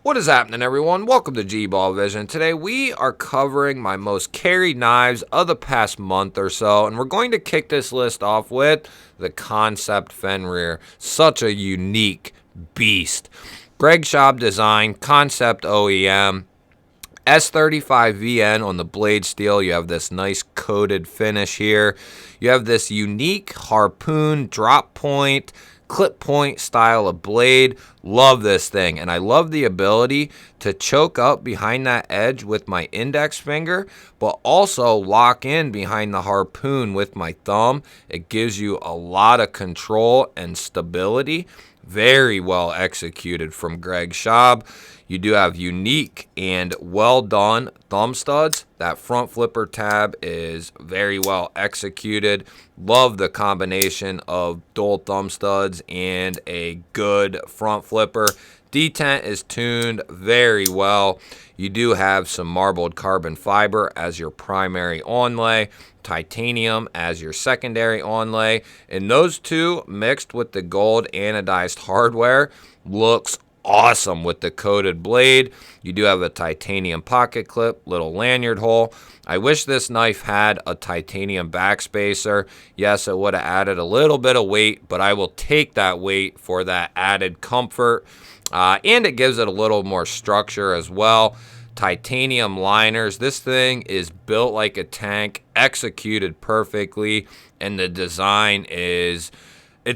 What is happening, everyone? Welcome to GBALL Vision. Today we are covering my most carried knives of the past month or so, and we're going to kick this list off with the Concept Fenrir. Such a unique beast. Greg Schaub design, Concept OEM, S35VN on the blade steel. You have this nice coated finish here. You have this unique harpoon drop point, clip point style of blade. Love this thing, and I love the ability to choke up behind that edge with my index finger, but also lock in behind the harpoon with my thumb. It gives you a lot of control and stability. Very well executed from Greg Schaub. You do have unique and well done thumb studs. That front flipper tab is very well executed. Love the combination of dual thumb studs and a good front flipper. Detent is tuned very well. You do have some marbled carbon fiber as your primary onlay, titanium as your secondary onlay, and those two mixed with the gold anodized hardware looks awesome with the coated blade. You do have a titanium pocket clip, little lanyard hole. I wish this knife had a titanium backspacer. Yes, it would have added a little bit of weight, but I will take that weight for that added comfort. And it gives it a little more structure as well. Titanium liners. This thing is built like a tank, executed perfectly, and the design it's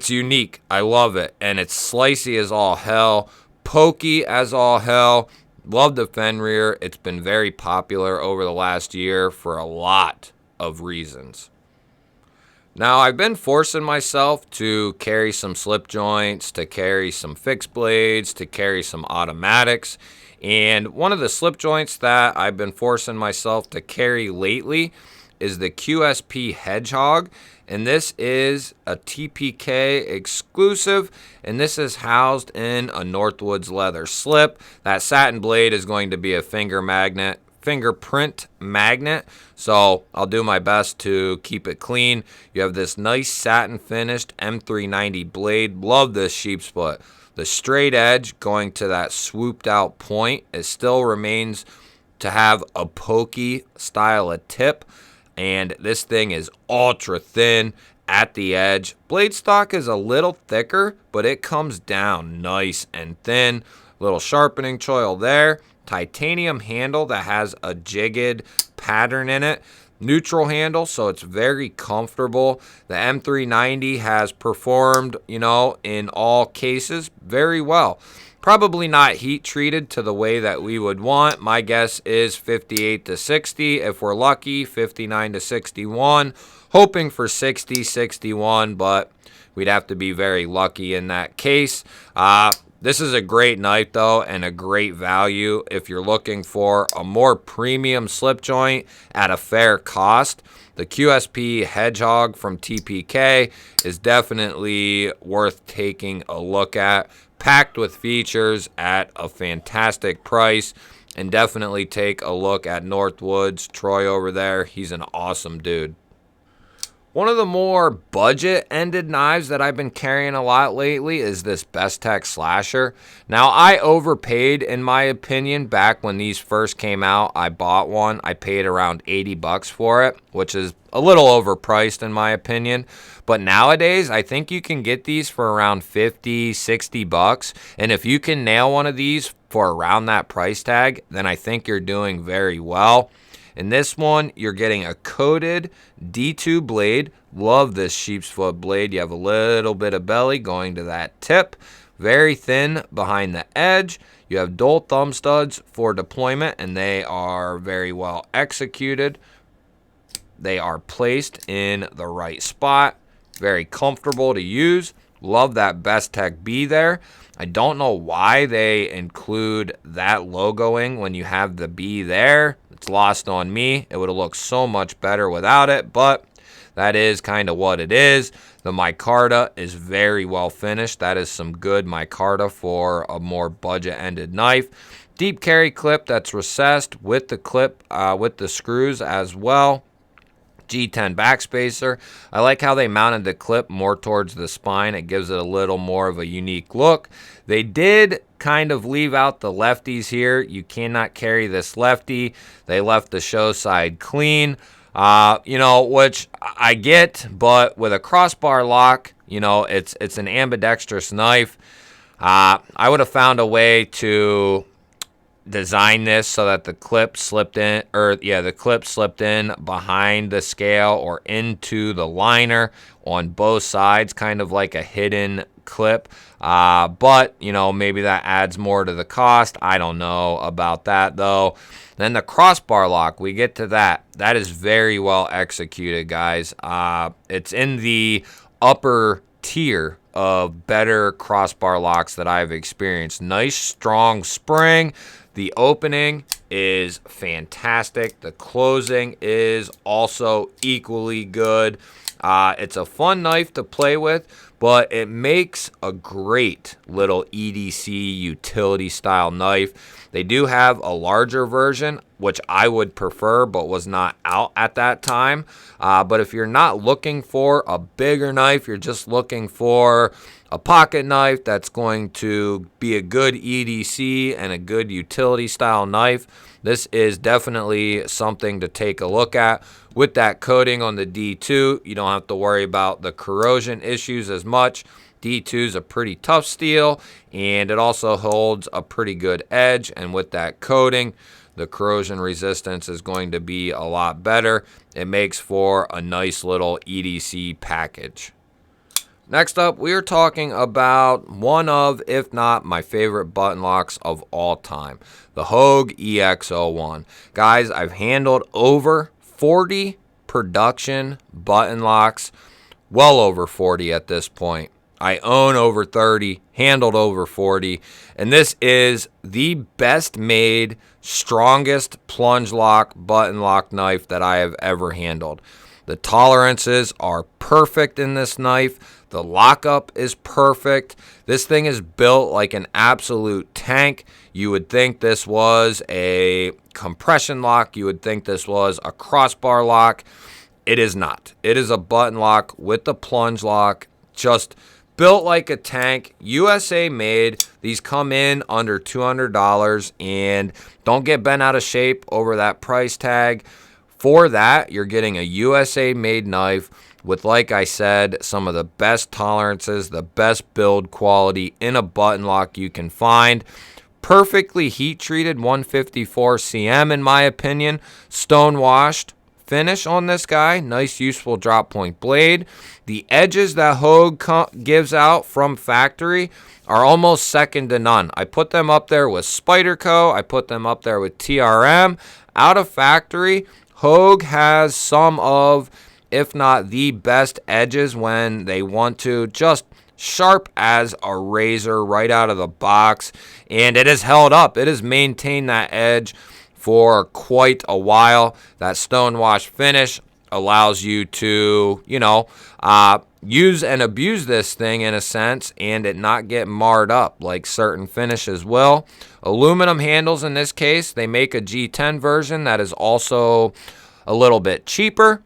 unique. I love it, and it's slicey as all hell, pokey as all hell. Love the Fenrir. It's been very popular over the last year for a lot of reasons. Now, I've been forcing myself to carry some slip joints, to carry some fixed blades, to carry some automatics. And one of the slip joints that I've been forcing myself to carry lately is the QSP Hedgehog. And this is a TPK exclusive, and this is housed in a Northwoods leather slip. That satin blade is going to be a fingerprint magnet, so I'll do my best to keep it clean. You have this nice satin finished M390 blade. Love this sheep's foot. The straight edge going to that swooped out point, it still remains to have a pokey style of tip, and this thing is ultra thin at the edge. Blade stock is a little thicker, but it comes down nice and thin. Little sharpening choil there. Titanium handle that has a jigged pattern in it. Neutral handle, so it's very comfortable. The M390 has performed, in all cases very well. Probably not heat treated to the way that we would want. My guess is 58 to 60. If we're lucky, 59 to 61. Hoping for 60, 61, but we'd have to be very lucky in that case. This is a great knife, though, and a great value if you're looking for a more premium slip joint at a fair cost. The QSP Hedgehog from TPK is definitely worth taking a look at. Packed with features at a fantastic price. And definitely take a look at Northwoods. Troy over there, he's an awesome dude. One of the more budget-ended knives that I've been carrying a lot lately is this Besttech Slasher. Now, I overpaid, in my opinion, back when these first came out. I bought one. I paid around 80 bucks for it, which is a little overpriced in my opinion. But nowadays, I think you can get these for around 50, 60 bucks. And if you can nail one of these for around that price tag, then I think you're doing very well. In this one, you're getting a coated D2 blade. Love this sheep's foot blade. You have a little bit of belly going to that tip. Very thin behind the edge. You have dual thumb studs for deployment, and they are very well executed. They are placed in the right spot. Very comfortable to use. Love that Besttech B there. I don't know why they include that logoing when you have the B there. It's lost on me. It would have looked so much better without it, but that is kind of what it is. The micarta is very well finished. That is some good micarta for a more budget-ended knife. Deep carry clip that's recessed with the clip, with the screws as well. G10 backspacer. I like how they mounted the clip more towards the spine. It gives it a little more of a unique look. They did kind of leave out the lefties here. You cannot carry this lefty. They left the show side clean, which I get, but with a crossbar lock, it's an ambidextrous knife. I would have found a way to design this so that the clip slipped in, behind the scale or into the liner on both sides, kind of like a hidden clip. But maybe that adds more to the cost. I don't know about that though. Then the crossbar lock, we get to that. That is very well executed, guys. It's in the upper tier of better crossbar locks that I've experienced. Nice strong spring. The opening is fantastic. The closing is also equally good. It's a fun knife to play with, but it makes a great little EDC utility style knife. They do have a larger version, which I would prefer, but was not out at that time. But if you're not looking for a bigger knife, you're just looking for a pocket knife that's going to be a good EDC and a good utility style knife, this is definitely something to take a look at. With that coating on the D2, you don't have to worry about the corrosion issues as much. D2 is a pretty tough steel, and it also holds a pretty good edge, and with that coating, the corrosion resistance is going to be a lot better. It makes for a nice little EDC package. Next up, we are talking about one of, if not my favorite button locks of all time, the Hog Exo1. Guys, I've handled over 40 production button locks, well over 40 at this point. I own over 30, handled over 40, and this is the best made, strongest plunge lock button lock knife that I have ever handled. The tolerances are perfect in this knife. The lockup is perfect. This thing is built like an absolute tank. You would think this was a compression lock. You would think this was a crossbar lock. It is not. It is a button lock with the plunge lock, just built like a tank, USA made. These come in under $200, and don't get bent out of shape over that price tag. For that, you're getting a USA made knife with, like I said, some of the best tolerances, the best build quality in a button lock you can find. Perfectly heat treated 154 cm in my opinion. Stone washed finish on this guy. Nice useful drop point blade. The edges that Hog gives out from factory are almost second to none. I put them up there with Spyderco. I put them up there with TRM. Out of factory, Hog has some of, if not the best edges when they want to, just sharp as a razor right out of the box, and it has held up. It has maintained that edge for quite a while. That stone wash finish allows you to, use and abuse this thing in a sense and it not get marred up like certain finishes will. Aluminum handles in this case. They make a G10 version that is also a little bit cheaper.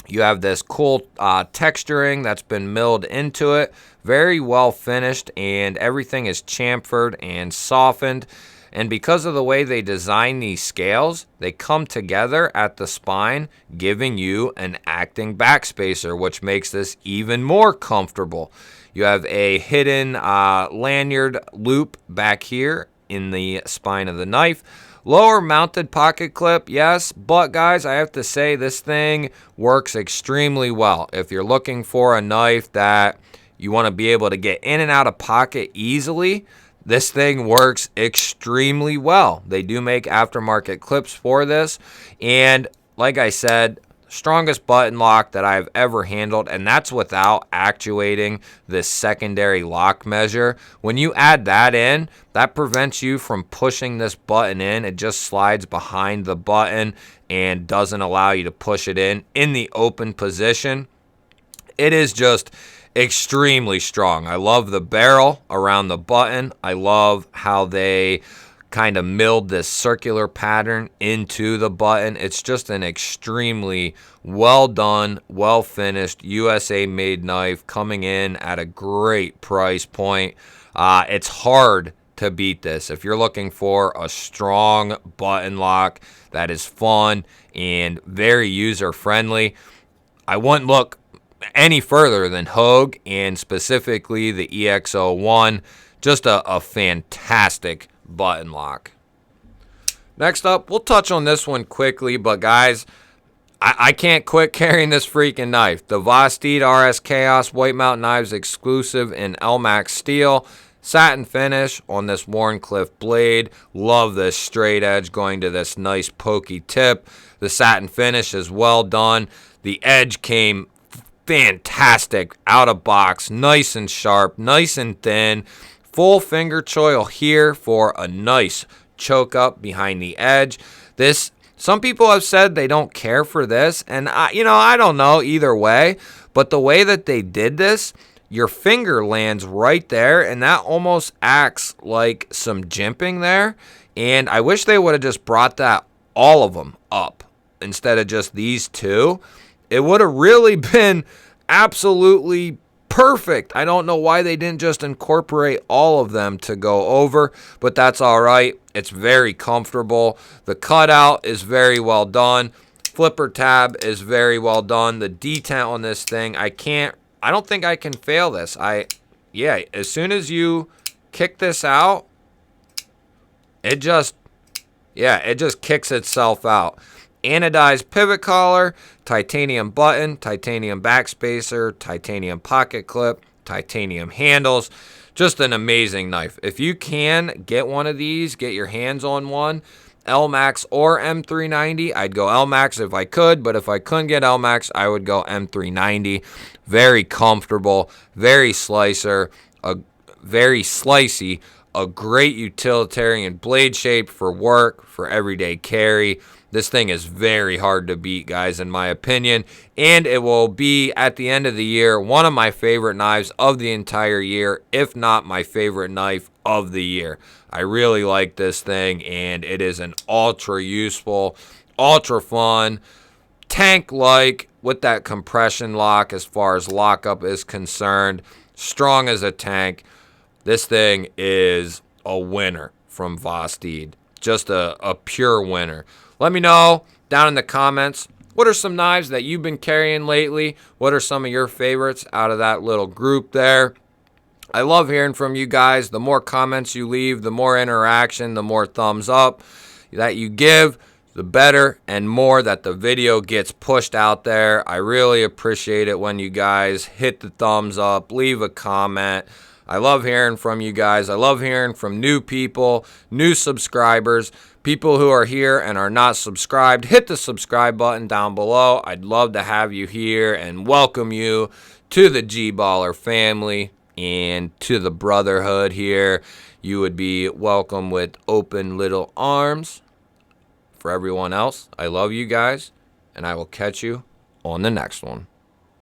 You have this cool texturing that's been milled into it. Very well finished, and everything is chamfered and softened. And because of the way they design these scales, they come together at the spine, giving you an acting backspacer, which makes this even more comfortable. You have a hidden lanyard loop back here in the spine of the knife. Lower mounted pocket clip, yes, but guys, I have to say this thing works extremely well. If you're looking for a knife that you want to be able to get in and out of pocket easily, this thing works extremely well. They do make aftermarket clips for this, and like I said, strongest button lock that I've ever handled, and that's without actuating this secondary lock measure. When you add that in, that prevents you from pushing this button in. It just slides behind the button and doesn't allow you to push it in the open position. It is just extremely strong. I love the barrel around the button. I love how they kind of milled this circular pattern into the button. It's just an extremely well done, well finished USA made knife coming in at a great price point. It's hard to beat this. If you're looking for a strong button lock that is fun and very user-friendly, I wouldn't look any further than Hog, and specifically the EXO1. Just a fantastic button lock. Next up, we'll touch on this one quickly, but guys, I can't quit carrying this freaking knife. The Vased RS Chaos White Mountain Knives exclusive in LMAX steel. Satin finish on this Wharncliffe blade. Love this straight edge going to this nice pokey tip. The satin finish is well done. The edge came fantastic out of box. Nice and sharp, nice and thin. Full finger choil here for a nice choke up behind the edge. This, some people have said they don't care for this, and I don't know either way, but the way that they did this, your finger lands right there, and that almost acts like some jimping there. And I wish they would have just brought that, all of them, up instead of just these two. It would have really been absolutely perfect. I don't know why they didn't just incorporate all of them to go over, but that's all right. It's very comfortable. The cutout is very well done. Flipper tab is very well done. The detent on this thing, I don't think I can fail this. Yeah, as soon as you kick this out, it just kicks itself out. Anodized pivot collar, titanium button, titanium backspacer, titanium pocket clip, titanium handles. Just an amazing knife. If you can get one of these, get your hands on one, LMAX or M390, I'd go LMAX if I could, but if I couldn't get LMAX, I would go M390. Very comfortable, very slicer, very slicey, a great utilitarian blade shape for work, for everyday carry. This thing is very hard to beat, guys, in my opinion, and it will be, at the end of the year, one of my favorite knives of the entire year, if not my favorite knife of the year. I really like this thing, and it is an ultra useful, ultra fun, tank-like, with that compression lock as far as lockup is concerned, strong as a tank. This thing is a winner from Vased. Just a pure winner. Let me know down in the comments, what are some knives that you've been carrying lately? What are some of your favorites out of that little group there? I love hearing from you guys. The more comments you leave, the more interaction, the more thumbs up that you give, the better and more that the video gets pushed out there. I really appreciate it when you guys hit the thumbs up, leave a comment. I love hearing from you guys. I love hearing from new people, new subscribers, people who are here and are not subscribed. Hit the subscribe button down below. I'd love to have you here and welcome you to the G-Baller family and to the brotherhood here. You would be welcome with open little arms. For everyone else, I love you guys, and I will catch you on the next one.